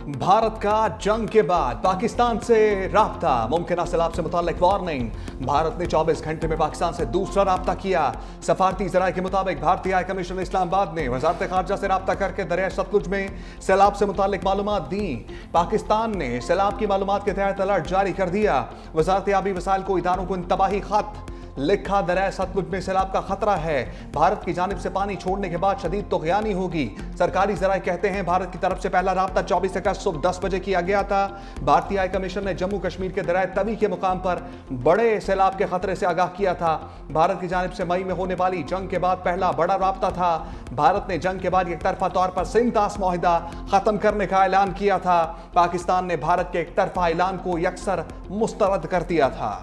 भारत का जंग के बाद पाकिस्तान से राब्ता, मुमकिन सैलाब से मुताल्लिक वार्निंग। भारत ने 24 घंटे में पाकिस्तान से दूसरा राब्ता किया। सफारती जराये के मुताबिक भारतीय हाई कमीशन इस्लामाबाद ने वजारत खारजा से राब्ता करके दरिया सतलुज में सैलाब से मुताल्लिक मालूमात दी। पाकिस्तान ने सैलाब की मालूमात के तहत अलर्ट जारी कर दिया। वजारत आबी वसाइल को इदारों को इंतबाही खत लिखा, दरिया सतलुज में सैलाब का खतरा है। भारत की जानिब से पानी छोड़ने के बाद शदीद तुग़यानी होगी। सरकारी जराये कहते हैं भारत की तरफ से पहला राब्ता 24 अगस्त सुबह 10 बजे किया गया था। भारतीय हाई कमीशन ने जम्मू कश्मीर के दरिया तवी के मुकाम पर बड़े सैलाब के खतरे से आगाह किया था। भारत की जानिब से मई में होने वाली जंग के बाद पहला बड़ा राब्ता था। भारत ने जंग के बाद एक तरफा तौर पर सिंतास मुआहिदा खत्म करने का ऐलान किया था। पाकिस्तान ने भारत के एक तरफा ऐलान को यकसर मुस्तरद कर दिया था।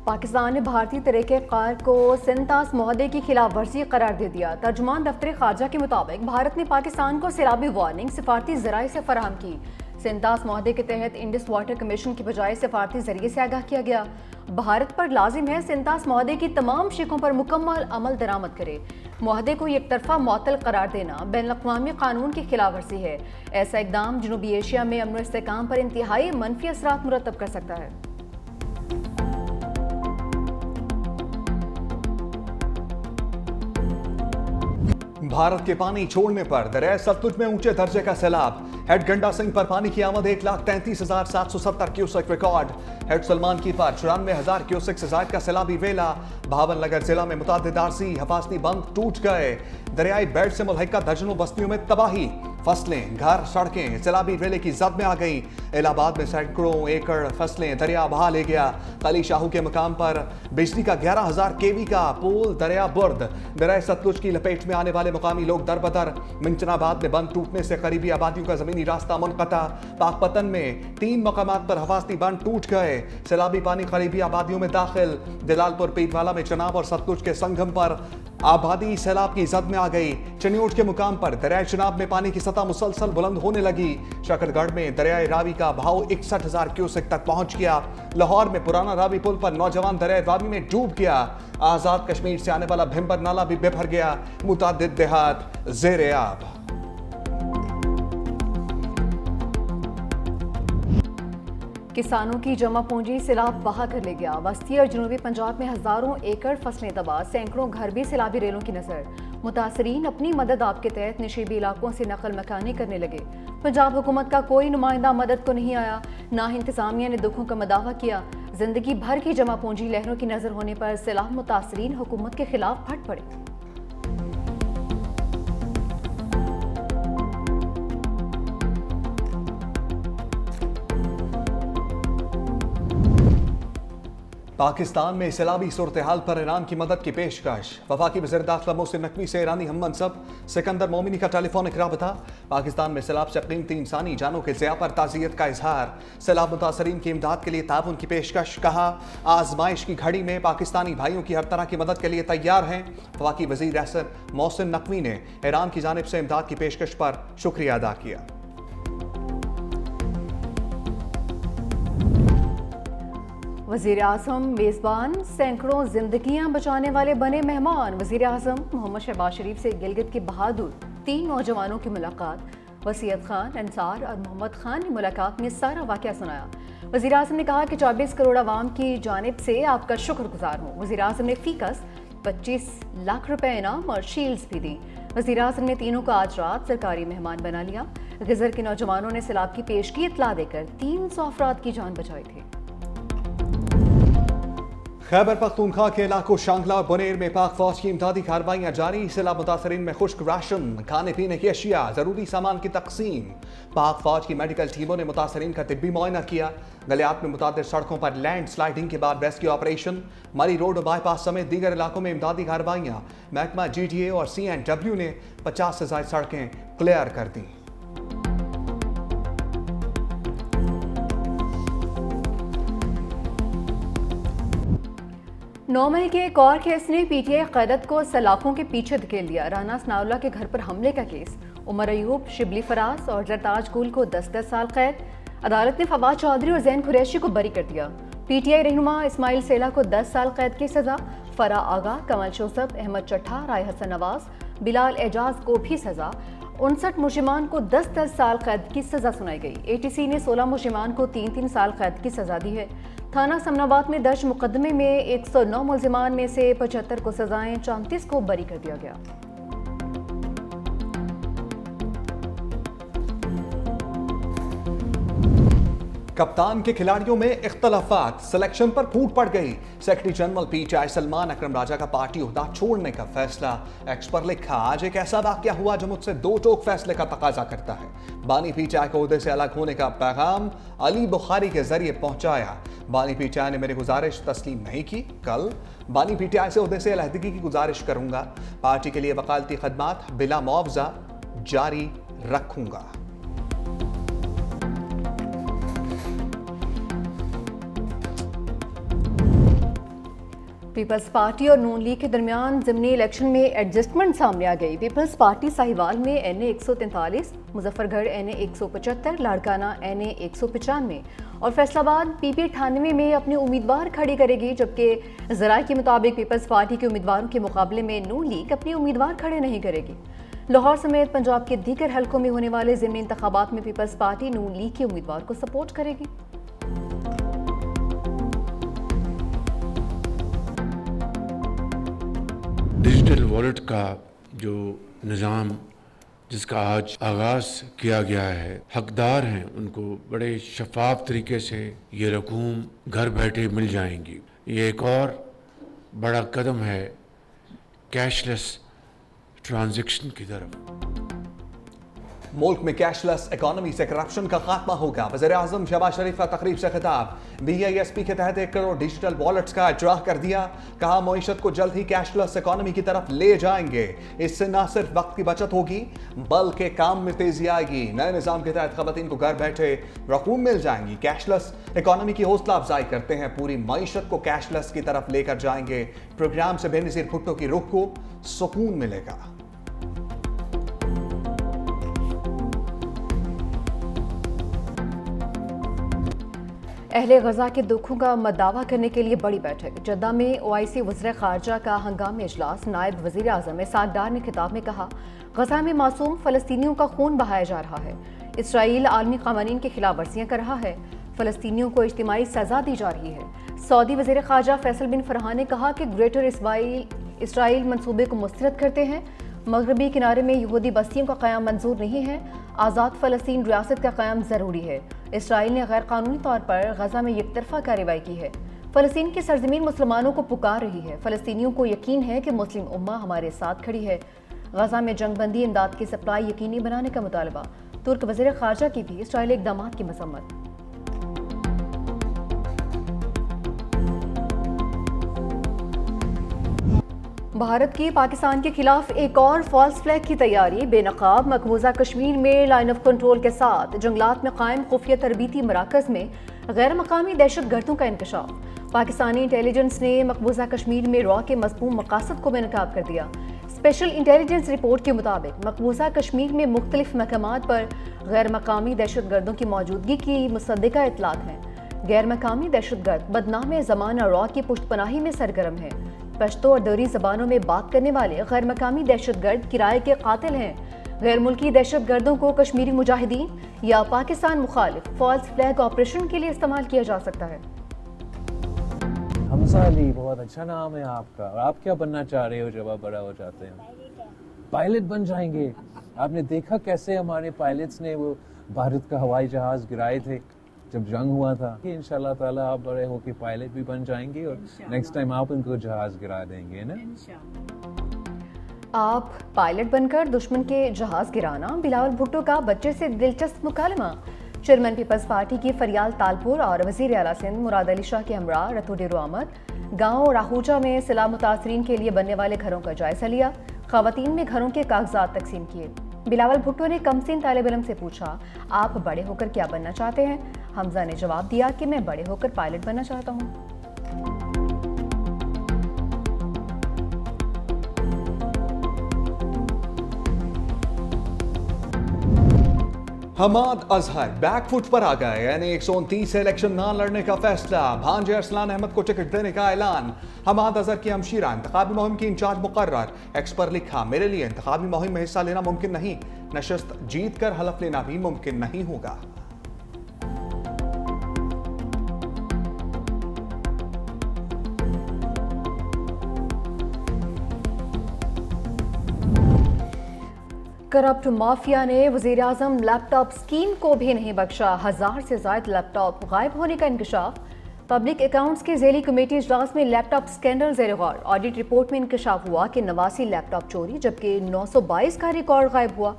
पाकिस्तान ने भारतीय तरीक़ेकार को सिंतास मुआहदे की खिलाफ वर्जी करार दे दिया। तर्जुमान दफ्तर खारजा के मुताबिक भारत ने पाकिस्तान को सैलाबी वार्निंग सिफारती जराये से फराहम की। सिंतास मुआहदे के तहत इंडस वाटर कमीशन की बजाय सिफारती जरिए से आगाह किया गया। भारत पर लाजिम है सिंतास मुआहदे की तमाम शिकों पर मुकम्मल अमल दरामद करे। मुआहदे को एक तरफा मुअत्तल करार देना बैनुल-अक़वामी कानून की खिलाफ वर्जी है। ऐसा इक़दाम जनूबी एशिया में अमन व इस्तेहकाम पर इंतहाई मनफी असरात मुरतब कर सकता है। भारत के पानी छोड़ने पर दरिया सतलुज में ऊंचे दर्जे का सैलाब। हेड गंडा सिंह पर पानी की आमद 1,33,770 क्यूसेक रिकॉर्ड। हेड सलमान की पर 94,000 क्यूसेक से जायद का सैलाबी वेला। भावन नगर जिला में मुतादिद आरसी हिफाजती बंद टूट गए। दरियाई बेड़ से मुल्हिका दर्जनों बस्तियों में तबाही। फसलें, घर, सड़कें सैलाबी वेले की जद में आ गई। इलाहाबाद में सैकड़ों एकड़ फसलें दरिया बहा ले गया। कली शाहू के मकाम पर बिजली का 11,000 केवी का पोल दरिया बुर्द। दरिया सतलुज की लपेट में आने वाले मुकामी लोग दरबदर। मिंचनाबाद में बंद टूटने से करीबी आबादियों का जमीनी रास्ता मुनक़ता। पाकपतन में 3 मकामात पर हफाजती बंद टूट गए। सैलाबी पानी करीबी आबादियों में दाखिल। जलालपुर पीतवाला में चनाब और सतलुज के संगम पर आबादी सैलाब की जद में आ गई। चनियोट के मुकाम पर दरिया चनाब में पानी की सतह मुसलसल बुलंद होने लगी। शकरगढ़ में दरिया रावी का बहाव 61,000 क्यूसेक तक पहुंच गया। लाहौर में पुराना रावी पुल पर नौजवान दरिया रावी में डूब गया। आजाद कश्मीर से आने वाला भिम्बर नाला भी बिफर गया। मुतादिद देहात ज़ेरे आब। किसानों की जमा पूंजी सैलाब बहा कर ले गया। वस्ती और जनूबी पंजाब में हजारों एकड़ फसलें तबाह, सैकड़ों घर भी सैलाबी रेलों की नजर। मुतासरीन अपनी मदद आप के तहत नशीबी इलाकों से नकल मकानी करने लगे। पंजाब हुकूमत का कोई नुमाइंदा मदद को नहीं आया, ना ही इंतजामिया ने दुखों का मदावा किया। जिंदगी भर की जमा पूंजी लहरों की नजर होने पर सैलाब मुतासरीन हुकूमत के खिलाफ फट पड़े। पाकिस्तान में सैलाबी सूरत हाल पर ईरान की मदद की पेशकश। वफाकी वज़ीर दाखिला मोहसिन नकवी से ईरानी हम मनसब सिकंदर मोमिनी का टेलीफोनिक राबता। पाकिस्तान में सैलाब से कीमती इंसानी जानों के ज़िया पर ताज़ियत का इजहार। सैलाब मुतासरीन की इमदाद के लिए ताउन की पेशकश। कहा, आजमाइश की घड़ी में पाकिस्तानी भाइयों की हर तरह की मदद के लिए तैयार हैं। वफाकी वज़ीर मोहसिन नकवी ने ईरान की जानिब से इमदाद की पेशकश पर शुक्रिया अदा किया। वज़ीर आज़म मेज़बान, सैकड़ों जिंदगियां बचाने वाले बने मेहमान। वज़ीर आज़म मोहम्मद शहबाज शरीफ से गिलगित के बहादुर 3 नौजवानों की मुलाकात। वसीयत खान, अंसार और मोहम्मद खान ने मुलाकात में सारा वाक़या सुनाया। वज़ीर आज़म ने कहा कि 24 करोड़ आवाम की जानिब से आपका शुक्रगुजार हूँ। वज़ीर आज़म ने फ़ीकस 25 लाख रुपए इनाम और शील्ड्स भी दी। वज़ीर आज़म ने तीनों को आज रात सरकारी मेहमान बना लिया। गिज़र के नौजवानों ने सैलाब की पेशगी इत्तला देकर 300 अफराद की जान बचाई थी। खैबर पख्तूनख्वा के इलाकों शांगला और बुनेर में पाक फौज की इमदादी कार्रवाइयाँ जारी। सैलाब मुतासरीन में खुश्क राशन, खाने पीने की अशिया, जरूरी सामान की तकसीम। पाक फौज की मेडिकल टीमों ने मुतासरीन का तिब्बी मुआयना किया। गलियात में मुतादिर सड़कों पर लैंड स्लाइडिंग के बाद रेस्क्यू ऑपरेशन। मरी रोड और बाईपास समेत दीगर इलाकों में इमदादी कार्रवाइयाँ। महकमा GDA और CNW ने 50 से ज्यादा सड़कें क्लियर कर दी। 9 मई के एक और केस ने PTI क़यादत को सलाखों के पीछे धकेल दिया। राना सनाउल्लाह के घर पर हमले का केस। उमर अयूब, शिबली फराज और जरताज गुल को 10-10 साल कैद। अदालत ने फवाद चौधरी और जैन कुरैशी को बरी कर दिया। पीटीआई रहनुमा इस्माइल सेला को 10 साल कैद की सजा, फरा आगा, कमल जोसफ, अहमद चट्ठा, राय हसन नवाज, बिलाल एजाज को भी सजा। 59 मुलजिमान को 10-10 साल कैद की सजा सुनाई गई। एटीसी ने 16 मुलजिमान को 3-3 साल कैद की सजा दी है। थाना समनाबाद में दर्ज मुकदमे में 109 मुलजिमान में से 75 को सजाएं, 34 को बरी कर दिया गया। कप्तान के खिलाड़ियों में इख्तलाफात, सिलेक्शन पर फूट पड़ गई। सेक्रेटरी जनरल पीटीआई सलमान अकरम राजा का पार्टी ओहदा छोड़ने का फैसला। एक्स पर लिखा, आज एक ऐसा वाकया हुआ जो मुझसे दो टोक फैसले का तकाजा करता है। बानी पीटीआई को ओहदे से अलग होने का पैगाम अली बुखारी के जरिए पहुंचाया। बानी पीटीआई ने मेरी गुजारिश तस्लीम नहीं की। कल बानी पीटीआई से ओहदे से अलहदगी की गुजारिश करूंगा। पार्टी के लिए वकालती खदमात बिला मुआवजा जारी रखूंगा। पीपल्स पार्टी और नून लीग के दरमियान ज़िमनी इलेक्शन में एडजस्टमेंट सामने आ गई। पीपल्स पार्टी साहिवाल में NA 143, Muzaffargarh NA 175, Larkana NA 195 और फैसलाबाद PP 98 में अपने उम्मीदवार खड़ी करेगी, जबकि ज़राए के मुताबिक पीपल्स पार्टी के उम्मीदवारों के मुकाबले में नून लीग अपने उम्मीदवार खड़े नहीं करेगी। लाहौर समेत पंजाब के दीगर हलकों में होने वाले ज़िमनी इंतखाबात में पीपल्स पार्टी नून लीग के उम्मीदवार को सपोर्ट करेगी। डिजिटल वॉलेट का जो निज़ाम जिसका आज आगाज़ किया गया है, हकदार हैं उनको बड़े शफाफ तरीके से ये रकूम घर बैठे मिल जाएंगी। ये एक और बड़ा कदम है कैशलेस ट्रांजैक्शन की तरफ। मुल्क में कैशलेस इकोनॉमी से करप्शन का खात्मा होगा। वज़ीर-ए-आज़म शहबाज शरीफ का तकरीब से खिताब। BISP के तहत 1 करोड़ डिजिटल वॉलेट्स का इजराह कर दिया। कहा मईशत को जल्द ही कैशलेस इकोनॉमी की तरफ ले जाएंगे। इससे न सिर्फ वक्त की बचत होगी बल्कि काम में तेजी आएगी। नए निज़ाम के तहत खवातीन को घर बैठे रकूम मिल जाएंगी। कैशलेस इकोनॉमी की हौसला अफजाई करते हैं, पूरी मईशत को कैशलेस की तरफ लेकर जाएंगे। प्रोग्राम से बेनज़ीर भुट्टो की रुख को सुकून मिलेगा। अहले गजा के दुखों का मदावा करने के लिए बड़ी बैठक। जद्दा में OIC वज़ीर ख़ारजा का हंगामी इजलास। नायब वज़ीर आज़म इसाक डार ने खिताब में कहा, गजा में मासूम फ़लस्तीनियों का खून बहाया जा रहा है। इसराइल आलमी क़वानीन की खिलाफ वर्जियाँ कर रहा है। फ़लस्तीनियों को इज्तिमाई सज़ा दी जा रही है। सऊदी वज़ीर ख़ारजा फैसल बिन फरहान ने कहा कि ग्रेटर इसराइल मंसूबे को मुस्तरद करते हैं। मगरबी किनारे में यहूदी बस्तियों का क़याम मंजूर नहीं है। आज़ाद फ़लस्तीन रियासत का क़याम ज़रूरी है। इसराइल ने गैर कानूनी तौर पर गजा में एकतरफा कार्रवाई की है। फ़लस्तीन की सरजमीन मुसलमानों को पुकार रही है। फ़लस्तीनियों को यकीन है कि मुस्लिम उम्मा हमारे साथ खड़ी है। गजा में जंगबंदी इमदाद की सप्लाई यकीनी बनाने का मुतालबा। तुर्क वज़ीर ख़ारजा की भी इसराइली इक़दामात की मज़म्मत। भारत की पाकिस्तान के खिलाफ एक और फॉल्स फ्लैग की तैयारी। बेनकाब मकबूजा कश्मीर में लाइन ऑफ कंट्रोल के साथ जंगलात में कायम खुफिया तरबीती मराकज़ में गैर मकामी दहशत गर्दों का इंकशाफ। पाकिस्तानी इंटेलिजेंस ने मकबूजा कश्मीर में रॉ के मज़मूम मकासद को बेनकाब कर दिया। स्पेशल इंटेलिजेंस रिपोर्ट के मुताबिक मकबूजा कश्मीर में मुख्तलिफ महकमात पर गैर मकामी दहशत गर्दों की मौजूदगी की मुसद्दिका इतलात हैं। गैर मकामी दहशत गर्द बदनाम ज़माना रॉ की पुष्टपनाही में सरगर्म है। पश्तो और दरी ज़बानों में बात करने वाले गैर मकामी दहशत गर्द किराए के कातिल हैं। गैर मुल्की दहशत गर्दों को कश्मीरी मुजाहिदीन या पाकिस्तान मुखालिफ फॉल्स फ्लैग ऑपरेशन के लिए इस्तेमाल किया जा सकता है। हमजा अली, बहुत अच्छा नाम है आपका। और आप क्या बनना चाह रहे हो जब आप बड़ा हो जाते हैं? पायलट बन जाएंगे। आपने देखा कैसे हमारे पायलट्स ने वो भारत का हवाई जहाज गिराए थे जब जंग हुआ था। कि इंशाल्लाह ताला आप बड़े होके पायलट भी बन जाएंगे और नेक्स्ट टाइम आप उनको जहाज गिरा देंगे ना। आप पायलट बनकर दुश्मन के जहाज गिराना। बिलावल भुट्टो का बच्चे से दिलचस्प मुकालमा। चेयरमैन पीपल्स पार्टी की फरियाल तालपुर और वज़ीर आला सिंध मुराद अली शाह के हमरा रतु डेरो आमद। गाँव राहूजा में सिला मुतासरीन के लिए बनने वाले घरों का जायजा लिया। खवातीन में घरों के कागजात तकसीम किए। बिलावल भुट्टो ने कमसिन तालिब इल्म से पूछा, आप बड़े होकर क्या बनना चाहते हैं? हमजा ने जवाब दिया कि मैं बड़े होकर पायलट बनना चाहता हूँ। हमाद अजहर बैकफुट पर आ गए, यानी 129 से इलेक्शन ना लड़ने का फैसला। भांजे अरसलान अहमद को टिकट देने का ऐलान। हमाद अजहर की हमशीरा इंतखाबी मुहिम की इंचार्ज मुकर्रर। एक्स पर लिखा, मेरे लिए इंतखाबी मुहिम में हिस्सा लेना मुमकिन नहीं, नशस्त जीत कर हलफ लेना भी मुमकिन नहीं होगा। करप्ट माफिया ने वजीर आजम लैपटॉप स्कीम को भी नहीं बख्शा। 1000 से ज्यादा लैपटॉप गायब होने का इंकशाफ। पब्लिक अकाउंट्स की झेली कमेटी इजलास में लैपटॉप स्कैंडल ज़ेर गौर। ऑडिट रिपोर्ट में इंकशाफ हुआ कि 89 लैपटॉप चोरी जबकि 922 का रिकॉर्ड गायब हुआ।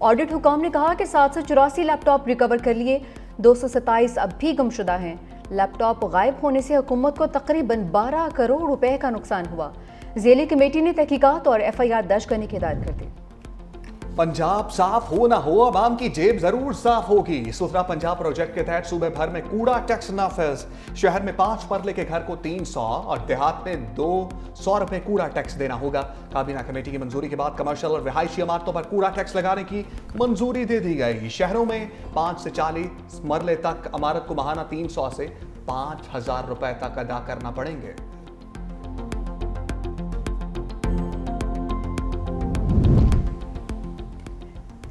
ऑडिट हुकाम ने कहा कि 784 लैपटॉप रिकवर कर लिए, 227 अब भी गुमशुदा हैं। लैपटॉप गायब होने से हुकूमत को तकरीबन 12 करोड़ रुपए का नुकसान हुआ। झेली कमेटी ने तहकीकात और FIR दर्ज करने की हिदायत कर दी। पंजाब साफ हो ना हो, आवाम की जेब जरूर साफ होगी। सुथरा पंजाब प्रोजेक्ट के तहत सूबे भर में कूड़ा टैक्स नाफिज। शहर में 5 मरले के घर को 300 और देहात में 200 रुपए कूड़ा टैक्स देना होगा। काबीना कमेटी की मंजूरी के बाद कमर्शियल और रिहायशी इमारतों पर कूड़ा टैक्स लगाने की मंजूरी दे दी गई। शहरों में 5 से 40 मरले तक इमारत को माहाना 300 से 5000 रुपए तक अदा करना पड़ेंगे।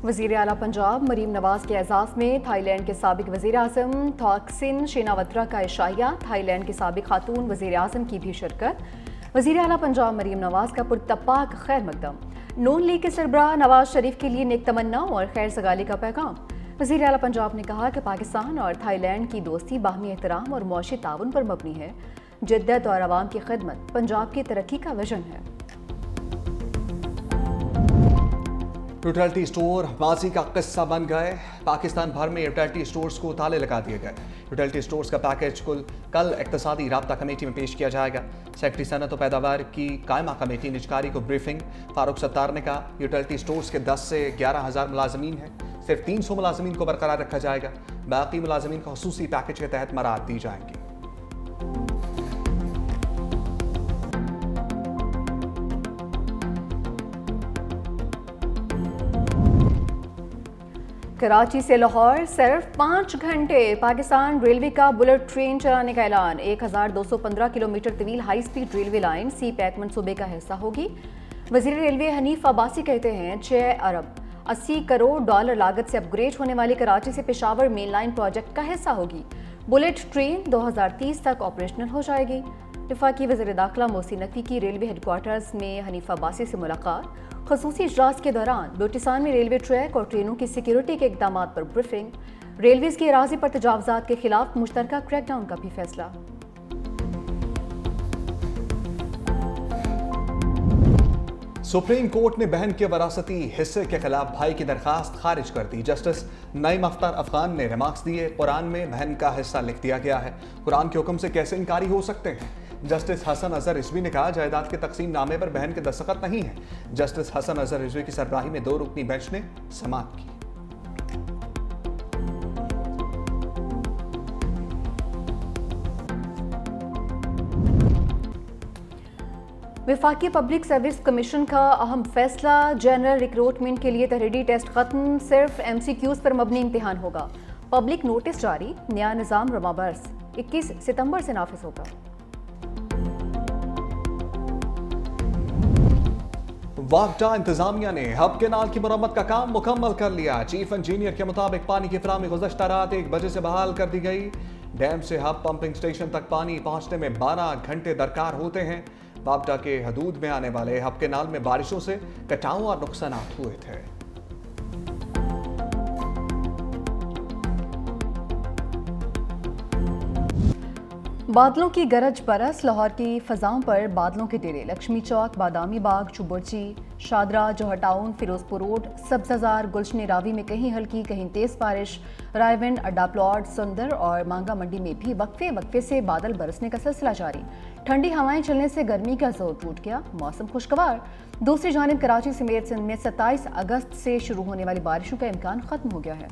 वज़ीर आला पंजाब मरीम नवाज के एजाज़ में थाईलैंड के साबिक वज़ीर आज़म थॉकसिन शिनावत्रा का इशाया। थाईलैंड की साबिक खातून वज़ीर आज़म की भी शिरकत। वज़ीर आला पंजाब मरीम नवाज का पुरतपाक खैर मकदम। नून लीग के सरबराह नवाज शरीफ के लिए नेक तमन्ना और खैर सगाली का पैगाम। वज़ीर आला पंजाब ने कहा कि पाकिस्तान और थाईलैंड की दोस्ती बाहमी एहतराम और मुआशी ताउन पर मबनी है। जिद्दत और आवाम की खिदमत पंजाब की तरक्की का विजन है। यूटिलिटी स्टोर माजी का किस्सा बन गए। पाकिस्तान भर में यूटिलिटी स्टोर्स को ताले लगा दिए गए। यूटिलिटी स्टोर्स का पैकेज कल इक्तिसादी राब्ता कमेटी में पेश किया जाएगा। सेक्रेटरी सनत और पैदावार की कायमा कमेटी निजकारी को ब्रीफिंग। फारूक सत्तार ने कहा, यूटिलिटी स्टोर्स के 10 से 11,000 मुलाजमीन हैं, सिर्फ 300 मुलाजमीन को बरकरार रखा जाएगा। बाकी मुलाजमीन को खुसूसी पैकेज के तहत मराहत दी जाएंगी। कराची से लाहौर सिर्फ 5 घंटे। पाकिस्तान रेलवे का बुलेट ट्रेन चलाने का ऐलान। 1215 किलोमीटर तवील high speed railway line CPEC मनसूबे का हिस्सा होगी। वजीर रेलवे हनीफ अब्बासी कहते हैं 6 अरब 80 करोड़ डॉलर लागत से अपग्रेड होने वाली कराची से पेशावर मेन लाइन प्रोजेक्ट का हिस्सा होगी। बुलेट ट्रेन 2030 तक ऑपरेशनल हो जाएगी। वफाकी वज़ीर दाखिला मोहसिन नकवी की रेलवे हेडक्वार्टर्स में हनीफ अब्बासी से मुलाकात। खसूसी इजलास के दौरान बलूचिस्तान में रेलवे ट्रैक और ट्रेनों की सिक्योरिटी के इकदाम पर ब्रीफिंग। रेलवेज की अराजी पर तजावुजात के खिलाफ मुश्तरका क्रैकडाउन का भी फैसला। सुप्रीम कोर्ट ने बहन के वरासती हिस्से के खिलाफ भाई की दरखास्त खारिज कर दी। जस्टिस नईम अख्तर अफगान ने रिमार्क्स दिए, कुरान में बहन का हिस्सा लिख दिया गया है, कुरान के हुक्म से कैसे इनकारी हो सकते हैं। जस्टिस हसन अजहर रिजवी ने कहा, जायदाद के तकसीम नामे पर बहन के दस्तखत नहीं है। जस्टिस हसन अजहर रिजवी की सरबराही में 2 रुकनी बेंच ने समाअत की। वफाकी पब्लिक सर्विस कमीशन का अहम फैसला। जनरल रिक्रूटमेंट के लिए तहरीरी टेस्ट खत्म, सिर्फ MCQs पर मबनी इम्तिहान होगा। पब्लिक नोटिस जारी। नया निज़ाम रमाबर्स 21 सितंबर से नाफिज होगा। वागटा इंतजामिया ने हब केनाल की मरम्मत का काम मुकम्मल कर लिया। चीफ इंजीनियर के मुताबिक पानी की फराहमी गुज़श्ता रात 1 बजे से बहाल कर दी गई। डैम से हब पंपिंग स्टेशन तक पानी पहुंचने में 12 घंटे दरकार होते हैं। वागटा के हदूद में आने वाले हब केनाल में बारिशों से कटाव और नुकसान हुए थे। बादलों की गरज बरस। लाहौर की फजाओं पर बादलों के डेरे। लक्ष्मी चौक, बादामी बाग, चुबुर्ची, शादरा, जौहर टाउन, फिरोजपुर रोड, सब्जाजार, गुलशन रावी में कहीं हल्की कहीं तेज बारिश। रायविंड, अड्डा प्लॉट, सुंदर और मांगा मंडी में भी वक्फे वक्फे से बादल बरसने का सिलसिला जारी। ठंडी हवाएं चलने से गर्मी का जोर टूट गया, मौसम खुशगवार। दूसरी जानिब कराची समेत सिंध में 27 अगस्त से शुरू होने वाली बारिशों का इम्कान खत्म हो गया है।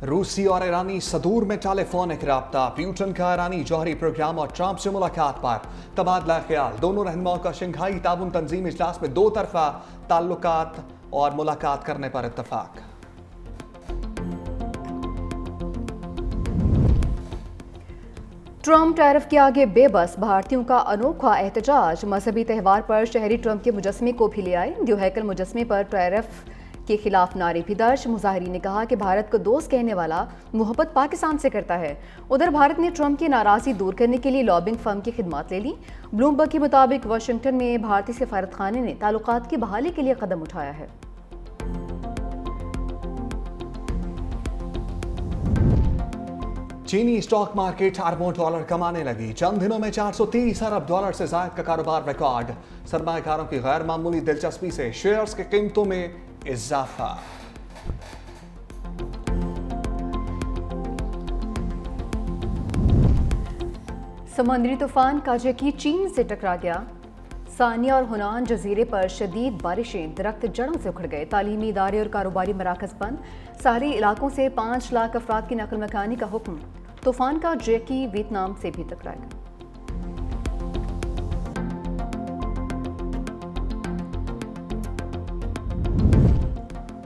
रूसी और ईरानी सदूर में टेलीफोनिक रब्ता, प्यूटन का ईरानी जौहरी प्रोग्राम और ट्रंप से मुलाकात पर तबादला ख्याल। दोनों रहनुमाओं का शंघाई ताउन तंजीम इजलास में दो तरफा ताल्लुकात और मुलाकात करने पर इत्तफाक। ट्रंप टैरिफ के आगे बेबस, भारतीयों का अनोखा एहतजाज। मजहबी त्यौहार पर शहरी ट्रंप के मुजस्मे को भी ले आए। न्यू हैकल मुजस्मे पर टैरिफ के खिलाफ नारे भी दर्ज। मुजाहिरीन ने कहा कि भारत को दोस्त कहने वाला मोहब्बत पाकिस्तान से करता है। उधर भारत ने ट्रंप की नाराजगी दूर करने के लिए लॉबिंग फर्म की खिदमत ले ली। ब्लूमबर्ग के मुताबिक वाशिंगटन में भारतीय सफारतखाने ने ताल्लुकात की बहाली के लिए कदम उठाया है। चीनी स्टॉक मार्केट अरबों डॉलर कमाने लगी। चंद दिनों में 430 अरब डॉलर से ज्यादा का कारोबार रिकॉर्ड। सरमायाकारों की गैर मामूली दिलचस्पी से शेयर्स की कीमतों में इजाफा। समुद्री तूफान काजकी चीन से टकरा गया। सानिया और हुनान जजीरे पर शदीद बारिशें, दरख्त जड़ों से उखड़ गए। तालीमी इदारे और कारोबारी मराकज बंद। सारी इलाकों से 5 लाख अफराद की नकल मकानी का हुक्म। तूफान का जैकी वियतनाम से भी टकराएगा।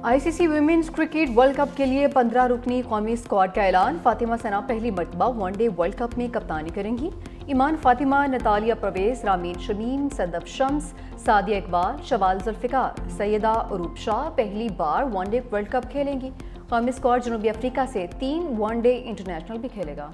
ICC women's cricket world cup के लिए 15 रुकनी कौमी स्क्वाड का ऐलान। फातिमा सना पहली मरतबा वनडे वर्ल्ड कप में कप्तानी करेंगी। ईमान फातिमा, नतालिया परवेज, रामीन शमीम, सदफ शम्स, सादिया इकबाल, शवाल जुल्फिकार, सैयदा अरूप शाह पहली बार वनडे वर्ल्ड कप खेलेंगी। कौमी स्क्वाड जनूबी अफ्रीका से 3 वनडे इंटरनेशनल भी खेलेगा।